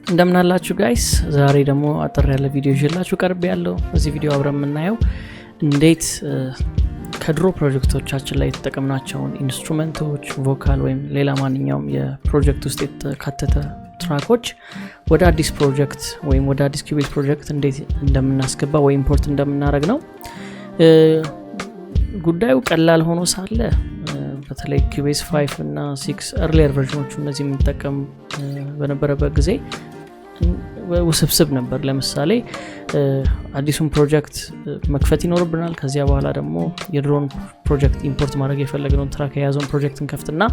እንደምን አላችሁ ጋይስ ዛሬ ደግሞ አጠር ያለ ቪዲዮ ይዤላችሁ ቀርብ ያለው በዚህ ቪዲዮ አብረን የምናየው እንዴት ከድሮ ፕሮጀክቶቻችን ላይ የተጠቀምናቸውን ኢንስትሩመንቶች ቮካል ወይም ሌላ ማንኛውም የፕሮጀክት ውስጥ የተካተተ ትራኮች ወደ አዲስ ፕሮጀክት ወይም ወደ አዲስ ኪዩቤዝ ፕሮጀክት እንዴት እንደምናስገባ ወይ ኢምፖርት እንደምናደርግ ነው። ጉዳዩ ቀላል ሆኖ ሳለ በተለይ ኪዩቤዝ 5 እና 6 earlier versions እነዚህ የምንጠቀም በነበረበት ጊዜ ውስብስብ ነበር። ለምሳሌ አዲሱን ፕሮጀክት መክፈት ይኖርብናል። ከዚያ በኋላ ደግሞ የድሮን ፕሮጀክት ኢምፖርት ማድረግ የፈለግነውን ትራክ የያዘውን ፕሮጀክት እንከፍትና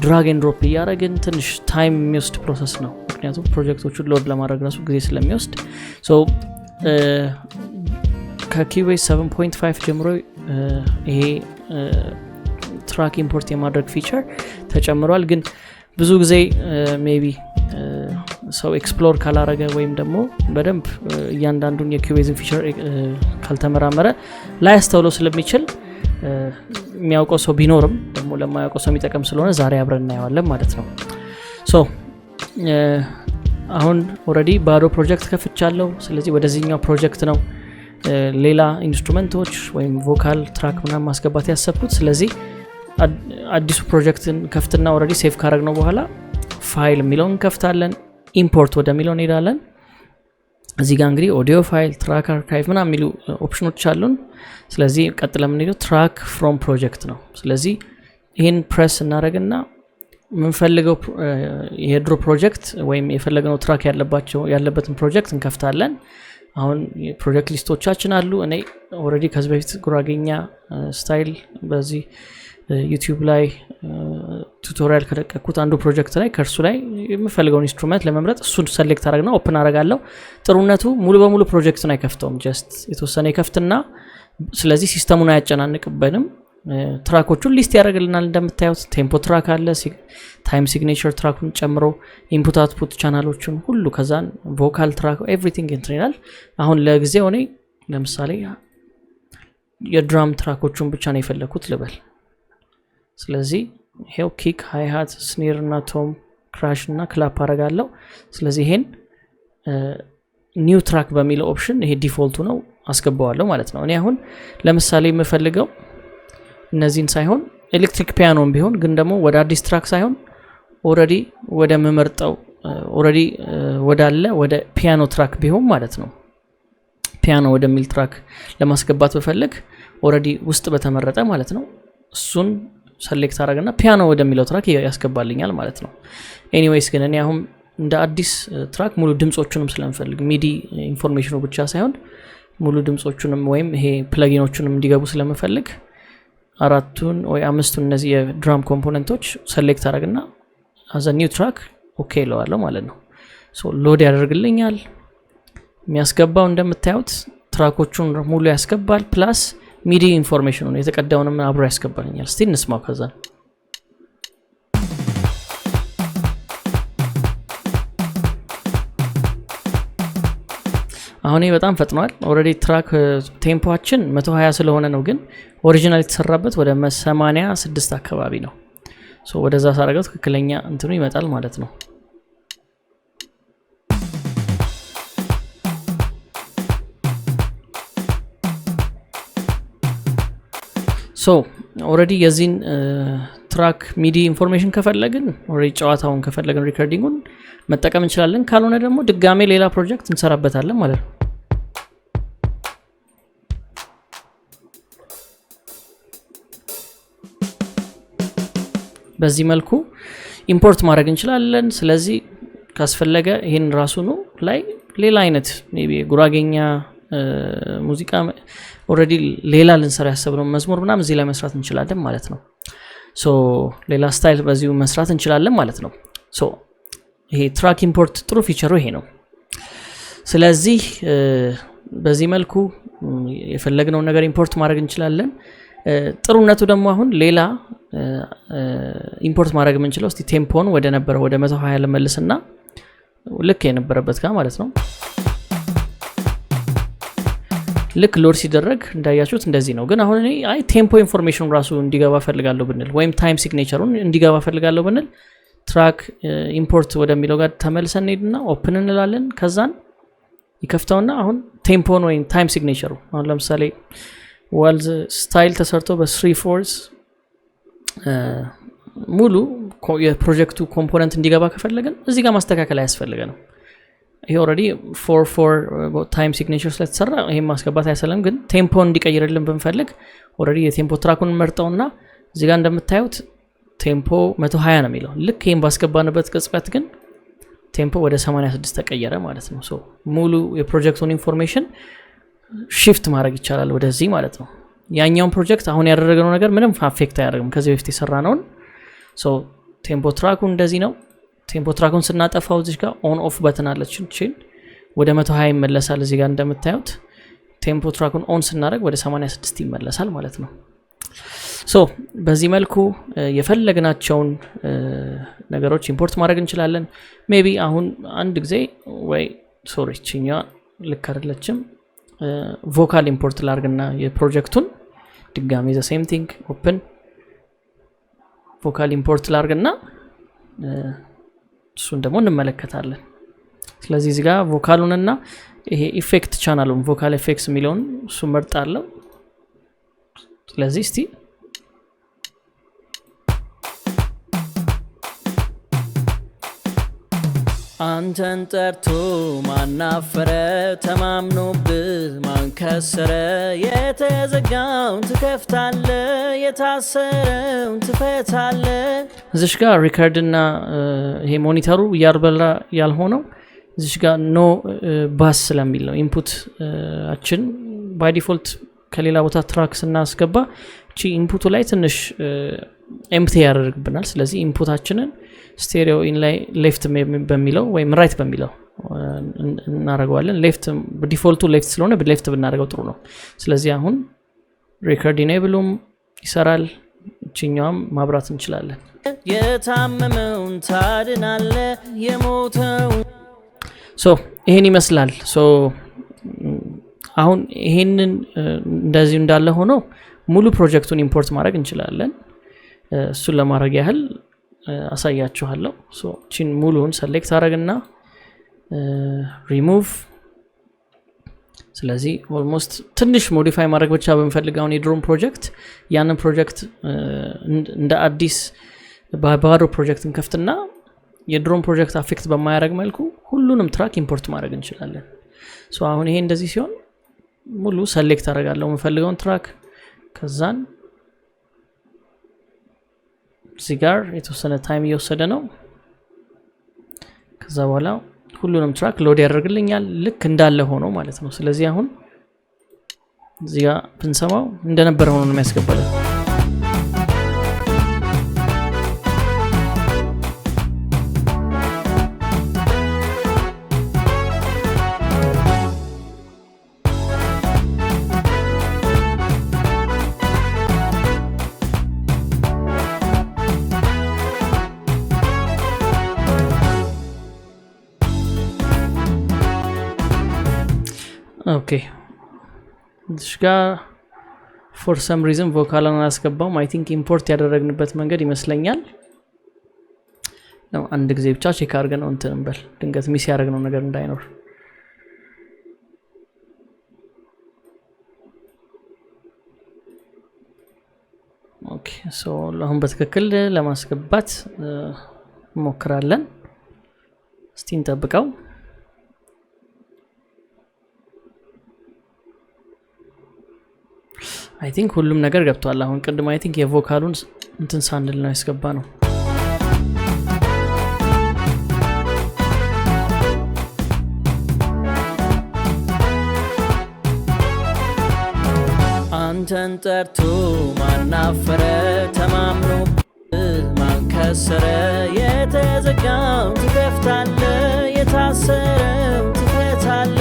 ድራግ ኤንድ ድሮፕ እያደረግን ትንሽ ታይም የሚወስድ ፕሮሰስ ነው። ምክንያቱም ፕሮጀክቶቹን ሎድ ለማድረግ ራሱ ጊዜ ስለሚወስድ ከኪዩቤዝ 7.5 ጀምሮ ይሄ ትራክ ኢምፖርት የማድረግ ፊቸር ተጨምሯል። ግን ብዙ ጊዜ ሜቢ ሰው ኤክስፕሎር ካላረገ ወይም ደግሞ በደንብ እያንዳንዱን የኪዩቤዝን ፊቸር ካልተመራመረ ላያስተውለው ስለሚችል የሚያውቀው ሰው ቢኖርም ደግሞ ለማያውቀው ሰው የሚጠቀም ስለሆነ ዛሬ አብረን እናየዋለን ማለት ነው። አሁን ኦልሬዲ ባዶ ፕሮጀክት ከፍቻለሁ። ስለዚህ ወደዚህኛው ፕሮጀክት ነው ሌላ ኢንስትሩመንቶች ወይም ቮካል ትራክ ምናምን ማስገባት ያሰብኩት። ስለዚህ አዲሱ ፕሮጀክትን ከፍትና ኦልሬዲ ሴቭ ካረግነው በኋላ ፋይል የሚለውን እንከፍታለን። ኢምፖርት ወደሚለው እንሄዳለን። እዚህ ጋር እንግዲህ ኦዲዮ ፋይል፣ ትራክ አርካይቭ ምናምን የሚሉ ኦፕሽኖች አሉን። ስለዚህ ቀጥለን የምንሄደው ትራክ ፍሮም ፕሮጀክት ነው። ስለዚህ ይህን ፕሬስ እናደርግና የምንፈልገው የድሮ ፕሮጀክት ወይም የፈለግነው ትራክ ያለበትን ፕሮጀክት እንከፍታለን። አሁን ፕሮጀክት ሊስቶቻችን አሉ። እኔ ኦልሬዲ ከዚህ በፊት ጉራጌኛ ስታይል በዚህ ዩቲዩብ ላይ ቱቶሪያል ከለቀኩት አንዱ ፕሮጀክት ላይ ከርሱ ላይ የምፈልገውን ኢንስትሩመንት ለመምረጥ እሱን ሰሌክት አደረግና ኦፕን አደርጋለሁ። ጥሩነቱ ሙሉ በሙሉ ፕሮጀክቱን አይከፍተውም፣ ጀስት የተወሰነ ይከፍትና ስለዚህ ሲስተሙን አያጨናንቅበንም። ትራኮቹን ሊስት ያደርግልናል። እንደምታዩት ቴምፖ ትራክ አለ፣ ታይም ሲግኔቸር ትራኩን ጨምሮ ኢንፑት አውትፑት ቻናሎቹን ሁሉ ከዛን ቮካል ትራክ ኤቭሪቲንግ ኢንትሪናል። አሁን ለጊዜው እኔ ለምሳሌ የድራም ትራኮቹን ብቻ ነው የፈለኩት ልበል። ስለዚህ ሄው ኪክ፣ ሃይ ሃት፣ ስኔር እና ቶም፣ ክራሽ እና ክላፕ አረጋለሁ። ስለዚህ ይሄን ኒው ትራክ በሚለው ኦፕሽን ይሄ ዲፎልቱ ነው አስገባዋለሁ ማለት ነው። እኔ አሁን ለምሳሌ የምፈልገው እነዚህን ሳይሆን ኤሌክትሪክ ፒያኖም ቢሆን ግን ደግሞ ወደ አዲስ ትራክ ሳይሆን ኦልሬዲ ወደ መመርጠው ኦልሬዲ ወዳለ ወደ ፒያኖ ትራክ ቢሆን ማለት ነው። ፒያኖ ወደሚል ትራክ ለማስገባት በፈልግ ኦልሬዲ ውስጥ በተመረጠ ማለት ነው እሱን ሰሌክት አደረግና ፒያኖ ወደሚለው ትራክ ያስገባልኛል ማለት ነው። ኤኒዌይስ ግን እኔ አሁን እንደ አዲስ ትራክ ሙሉ ድምጾቹንም ስለምፈልግ ሚዲ ኢንፎርሜሽኑ ብቻ ሳይሆን ሙሉ ድምጾቹንም ወይም ይሄ ፕለጊኖቹንም እንዲገቡ ስለምፈልግ አራቱን ወይ አምስቱን እነዚህ የድራም ኮምፖነንቶች ሰሌክት አደረግና አዘ ኒው ትራክ ኦኬ እለዋለሁ ማለት ነው። ሎድ ያደርግልኛል። የሚያስገባው እንደምታዩት ትራኮቹን ሙሉ ያስገባል። ፕላስ ሚዲ ኢንፎርሜሽኑን የተቀዳውንም አብሮ ያስገባልኛል። እስቲ እንስማው ከዛ አሁን በጣም ፈጥኗል። ኦልሬዲ ትራክ ቴምፖአችን 120 ስለሆነ ነው፣ ግን ኦሪጂናል የተሰራበት ወደ 86 አካባቢ ነው። ወደዛ ሳረጋው ትክክለኛ እንትኑ ይመጣል ማለት ነው። ኦልሬዲ የዚህን ትራክ ሚዲ ኢንፎርሜሽን ከፈለግን ኦልሬዲ ጨዋታውን ከፈለግን ሪከርዲንጉን መጠቀም እንችላለን። ካልሆነ ደግሞ ድጋሜ ሌላ ፕሮጀክት እንሰራበታለን ማለት ነው። በዚህ መልኩ ኢምፖርት ማድረግ እንችላለን። ስለዚህ ካስፈለገ ይሄን ራሱኑ ላይ ሌላ አይነት ሜቢ ጉራጌኛ ሙዚቃ ኦልሬዲ ሌላ ልንሰራ ያሰብነው መዝሙር ምናምን እዚህ ላይ መስራት እንችላለን ማለት ነው። ሌላ ስታይል በዚሁ መስራት እንችላለን ማለት ነው። ይሄ ትራክ ኢምፖርት ጥሩ ፊቸሩ ይሄ ነው። ስለዚህ በዚህ መልኩ የፈለግነውን ነገር ኢምፖርት ማድረግ እንችላለን። ጥሩነቱ ደግሞ አሁን ሌላ ኢምፖርት ማድረግ የምንችለው እስቲ ቴምፖን ወደ ነበረው ወደ 120 ለመልስና ልክ የነበረበት ጋር ማለት ነው። ልክ ሎድ ሲደረግ እንዳያችሁት እንደዚህ ነው። ግን አሁን እኔ ቴምፖ ኢንፎርሜሽን ራሱ እንዲገባ ፈልጋለሁ ብንል ወይም ታይም ሲግኔቸሩን እንዲገባ ፈልጋለሁ ብንል ትራክ ኢምፖርት ወደሚለው ጋር ተመልሰን ሄድና ኦፕን እንላለን ከዛን ይከፍታውና አሁን ቴምፖን ወይም ታይም ሲግኔቸሩ አሁን ለምሳሌ ዋልዝ ስታይል ተሰርቶ በ3/4 ሙሉ የፕሮጀክቱ ኮምፖነንት እንዲገባ ከፈለገን እዚህ ጋር ማስተካከል ያስፈልገናል ይሄ ኦሬዲ 4/4 ታይም ሲግኔቸር ስለተሰራ ይሄ ማስገባት አይሰለም ግን ቴምፖን እንዲቀይርልን ብንፈልግ ኦሬዲ የቴምፖ ትራኩን መርጠውና እዚህ ጋር እንደምታዩት ቴምፖ 120 ነው የሚለው ልክ ይሄን ባስገባንበት ቅጽበት ግን ቴምፖ ወደ 86 ተቀየረ ማለት ነው ሶ ሙሉ የፕሮጀክቱን ኢንፎርሜሽን shift ማድረግ ይቻላል ወደዚህ ማለት ነው ያኛውን ፕሮጀክት አሁን ያደረገው ነገር ምንም አፌክት አያደርግም ከዚህ በፊት የሰራነው ሶ ቴምፖ ትራኩ እንደዚህ ነው ቴምፖ ትራኩን ስናጠፋው እዚህ ጋር ኦን ኦፍ በተን አለችን ወደ 120 ይመለሳል እዚህ ጋር እንደምታዩት ቴምፖ ትራኩን ኦን ስናደርግ ወደ 86 ይመለሳል ማለት ነው ሶ በዚህ መልኩ የፈለግናቸውን ነገሮች ኢምፖርት ማድረግ እንችላለን ሜቢ አሁን አንድ ጊዜ ወይ ሶሪ ቺኛ ልክ አይደለችም ቮካል ኢምፖርት ላርግና የፕሮጀክቱን ድጋሚ ዘ ሴም ቲንግ ኦፕን ቮካል ኢምፖርት ላርግና እሱን ደግሞ እንመለከታለን ስለዚህ እዚህ ጋር ቮካሉንና ይሄ ኢፌክት ቻናሉን ቮካል ኢፌክትስ የሚለውን እሱ መርጣለሁ ስለዚህ እስቲ አንተን ጠርቶ ማናፈረ ተማምኖብህ ማንከሰረ የተዘጋውን ትከፍታለ የታሰረውን ትፈታለ እዚሽ ጋር ሪከርድና ይሄ ሞኒተሩ ያርበላ ያልሆነው እዚሽ ጋር ኖ ባስ ስለሚል ነው ኢንፑት አችን ባይ ዲፎልት ከሌላ ቦታ ትራክ ስናስገባ እቺ ኢንፑቱ ላይ ትንሽ ኤምፕቲ ያደርግብናል ስለዚህ ኢንፑታችንን ስቴሪዮ ኢን ላይ ሌፍት በሚለው ወይም ራይት በሚለው እናደርገዋለን ሌፍት ዲፎልቱ ሌፍት ስለሆነ በሌፍት ብናደርገው ጥሩ ነው ስለዚህ አሁን ሪከርድ ኢኔብሉም ይሰራል እቺኛውም ማብራት እንችላለን የታመመውን ታድናለ የሞተው ሶ ይሄን ይመስላል ሶ አሁን ይሄንን እንደዚህ እንዳለ ሆኖ ሙሉ ፕሮጀክቱን ኢምፖርት ማድረግ እንችላለን እሱን ለማድረግ ያህል አሳያችኋለሁ ሶ ቺን ሙሉን ሰሌክት አረግና ሪሙቭ ስለዚህ ኦልሞስት ትንሽ ሞዲፋይ ማድረግ ብቻ በመፈልጋው የድሮን ፕሮጀክት ያንን ፕሮጀክት እንደ አዲስ ባባዶ ፕሮጀክትን ከፍትና የድሮን ፕሮጀክት አፌክት በማያደርግ መልኩ ሁሉንም ትራክ ኢምፖርት ማድረግ እንችላለን ሶ አሁን ይሄ እንደዚህ ሲሆን ሙሉ ሰሌክት አረጋለሁ የምፈልገውን ትራክ ከዛን እዚህ ጋር የተወሰነ ታይም እየወሰደ ነው ከዛ በኋላ ሁሉንም ትራክ ሎድ ያደርግልኛል ልክ እንዳለ ሆኖ ማለት ነው ስለዚህ አሁን እዚህ ጋር ብንሰማው እንደነበረ ሆኖ ነው የሚያስገባልን ኦኬ this ጋር for some reason ቮካሉን አስገባው I think ኢምፖርት ያደረግንበት መንገድ ይመስለኛል ነው አንድ ጊዜ ብቻ ቼክ አድርገን እንትን እንበል ድንገት ሚስ ያደረግነው ነገር እንዳይኖር ኦኬ ሶ አሁን በትክክል ለማስገባት ሞክራለን እስቲ እንጠብቀው I think ሁሉም ነገር ገብቷል አሁን ቅድም I think የቮካሉን እንትን ሳንል ነው ያስገባ ነው አንተን ጠርቶ ማናፈረ ተማምኖ ማንከሰረ የተዘጋውን ትከፍታለ የታሰረውን ትፈታለ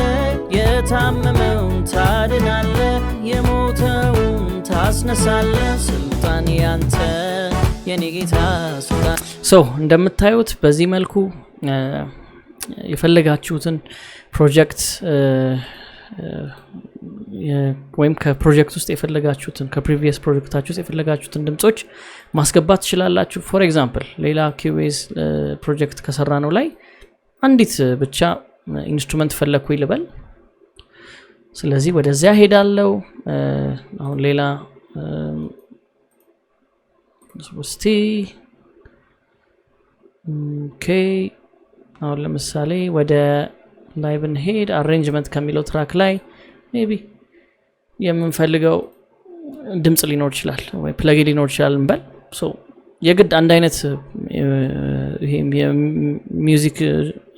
የታመመውን ታድናለ የሞተውን ታስነሳለ ስልጣን ያንተ የኔ ጌታ ስልጣን ሶ እንደምታዩት በዚህ መልኩ የፈለጋችሁትን ፕሮጀክት ወይም ከፕሮጀክት ውስጥ የፈለጋችሁትን ከፕሪቪየስ ፕሮጀክታችሁ ውስጥ የፈለጋችሁትን ድምጾች ማስገባት ትችላላችሁ። ፎር ኤግዛምፕል ሌላ ኪዌዝ ፕሮጀክት ከሰራ ነው ላይ አንዲት ብቻ ኢንስትሩመንት ፈለኩ ይልበል። ስለዚህ ወደዚያ ሄዳለው። አሁን ሌላ እስቲ ኦኬ አሁን ለምሳሌ ወደ ላይቭን ሄድ አሬንጅመንት ከሚለው ትራክ ላይ ሜቢ የምንፈልገው ድምጽ ሊኖር ይችላል ወይ ፕለጊን ሊኖር ይችላል እንበል። ሶ የግድ አንድ አይነት ይሄ የሚውዚክ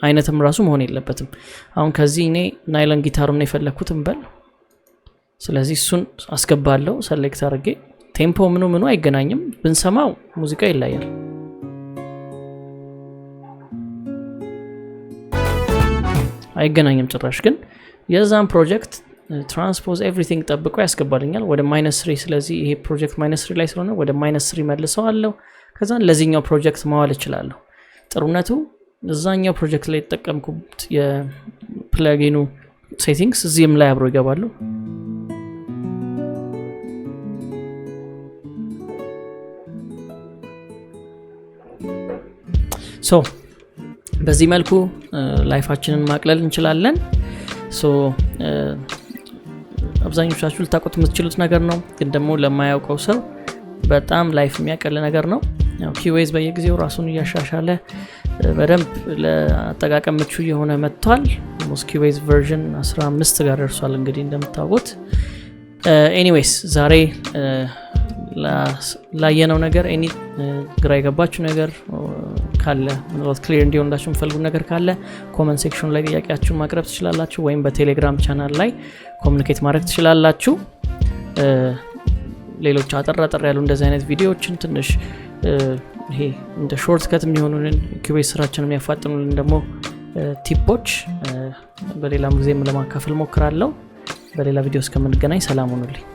አይነትም ራሱ መሆን የለበትም። አሁን ከዚህ እኔ ናይለን ጊታሩን የፈለኩት እንበል። ስለዚህ እሱን አስገባለሁ ሰሌክት አድርጌ ቴምፖ ምኑ አይገናኝም፣ ብንሰማው ሙዚቃ ይለያል። አይገናኝም ጭራሽ። ግን የዛን ፕሮጀክት ትራንስፖዝ ኤቭሪቲንግ ጠብቆ ያስገባልኛል ወደ -3። ስለዚህ ይሄ ፕሮጀክት -3 ላይ ስለሆነ ወደ -3 መልሰዋለሁ። ከዛን ለዚህኛው ፕሮጀክት ማዋል እችላለሁ። ጥሩነቱ እዛኛው ፕሮጀክት ላይ ተጠቀምኩት የፕለጊኑ ሴቲንግስ እዚህም ላይ አብሮ ይገባሉ። ሶ በዚህ መልኩ ላይፋችንን ማቅለል እንችላለን። ሶ አብዛኞቻችሁ ልታውቁት የምትችሉት ነገር ነው፣ ግን ደግሞ ለማያውቀው ሰው በጣም ላይፍ የሚያቀል ነገር ነው። ያው ኪዌዝ በየጊዜው ራሱን እያሻሻለ በደንብ ለአጠቃቀም ምቹ የሆነ መጥቷል። ኪዌዝ ቨርዥን 15 ጋር ደርሷል እንግዲህ እንደምታውቁት። ኤኒዌይስ ዛሬ ላየነው ነገር ኤኒ ግራ የገባችሁ ነገር ካለ ምናልባት ክሊር እንዲሆንላችሁ የምትፈልጉት ነገር ካለ ኮመንት ሴክሽን ላይ ጥያቄያችሁን ማቅረብ ትችላላችሁ፣ ወይም በቴሌግራም ቻናል ላይ ኮሙኒኬት ማድረግ ትችላላችሁ። ሌሎች አጠር ያሉ እንደዚህ አይነት ቪዲዮዎችን ትንሽ ይሄ እንደ ሾርት ከት የሚሆኑንን ኪዌዝ ስራችንን የሚያፋጥኑልን ደግሞ ቲፖች በሌላም ጊዜም ለማካፈል ሞክራለሁ። በሌላ ቪዲዮ እስከምንገናኝ ሰላም ሁኑልኝ።